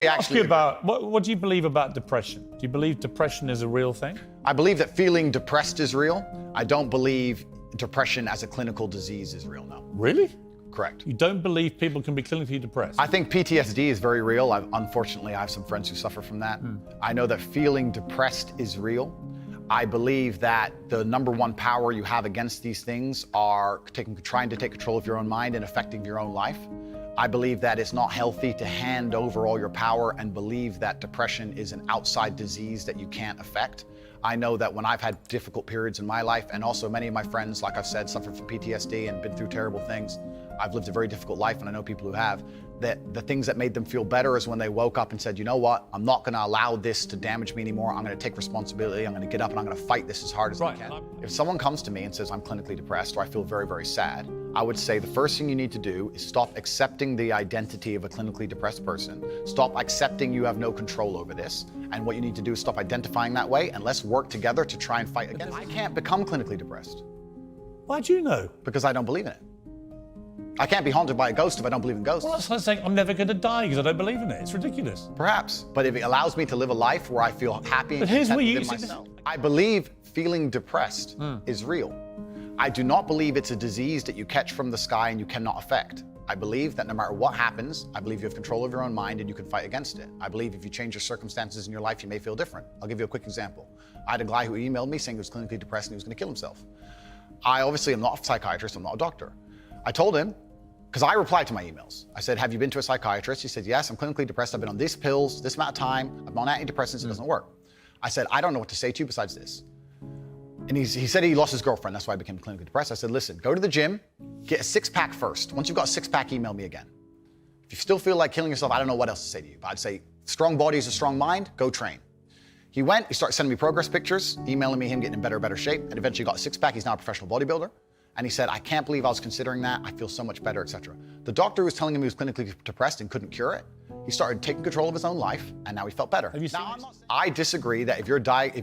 Ask you about what do you believe about depression? Do you believe depression is a real thing? I believe that feeling depressed is real. I don't believe depression as a clinical disease is real, no. Really? Correct. You don't believe people can be clinically depressed? I think PTSD is very real. Unfortunately, I have some friends who suffer from that. I know that feeling depressed is real. I believe that the number one power you have against these things are trying to take control of your own mind and affecting your own life. I believe that it's not healthy to hand over all your power and believe that depression is an outside disease that you can't affect. I know that when I've had difficult periods in my life, and also many of my friends, like I've said, suffer from PTSD and been through terrible things. I've lived a very difficult life, and I know people who have, that the things that made them feel better is when they woke up and said, you know what, I'm not gonna allow this to damage me anymore. I'm gonna take responsibility. I'm gonna get up and I'm gonna fight this as hard as I can. If someone comes to me and says I'm clinically depressed or I feel very, very sad, I would say the first thing you need to do is stop accepting the identity of a clinically depressed person. Stop accepting you have no control over this. And what you need to do is stop identifying that way, and let's work together to try and fight against it. I can't become clinically depressed. Why do you know? Because I don't believe in it. I can't be haunted by a ghost if I don't believe in ghosts. Well, that's like saying I'm never going to die because I don't believe in it. It's ridiculous. Perhaps, but if it allows me to live a life where I feel happy and here's content where you within myself. I believe feeling depressed is real. I do not believe it's a disease that you catch from the sky and you cannot affect. I believe that no matter what happens, I believe you have control of your own mind and you can fight against it. I believe if you change your circumstances in your life, you may feel different. I'll give you a quick example. I had a guy who emailed me saying he was clinically depressed and he was going to kill himself. I obviously am not a psychiatrist, I'm not a doctor. I told him, because I replied to my emails. I said, have you been to a psychiatrist? He said, yes, I'm clinically depressed. I've been on these pills, this amount of time. I'm on antidepressants, it doesn't work. I said, I don't know what to say to you besides this. And he said he lost his girlfriend, that's why I became clinically depressed. I said, listen, go to the gym, get a six-pack first. Once you've got a six-pack, email me again. If you still feel like killing yourself, I don't know what else to say to you, but I'd say, strong body is a strong mind, go train. He went, he started sending me progress pictures, emailing me him getting in better shape, and eventually got a six-pack. He's now a professional bodybuilder. And he said, I can't believe I was considering that. I feel so much better, etc. The doctor was telling him he was clinically depressed and couldn't cure it. He started taking control of his own life, and now he felt better. Have you seen I disagree that if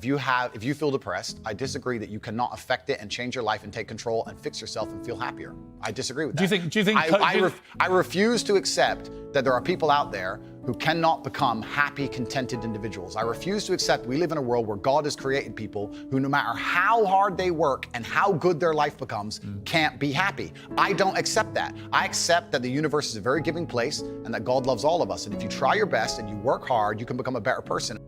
you feel depressed, I disagree that you cannot affect it and change your life and take control and fix yourself and feel happier. I disagree with that. Do you think? I refuse to accept that there are people out there who cannot become happy, contented individuals. I refuse to accept we live in a world where God has created people who, no matter how hard they work and how good their life becomes, can't be happy. I don't accept that. I accept that the universe is a very giving place and that God loves all of us. And if you try your best and you work hard, you can become a better person.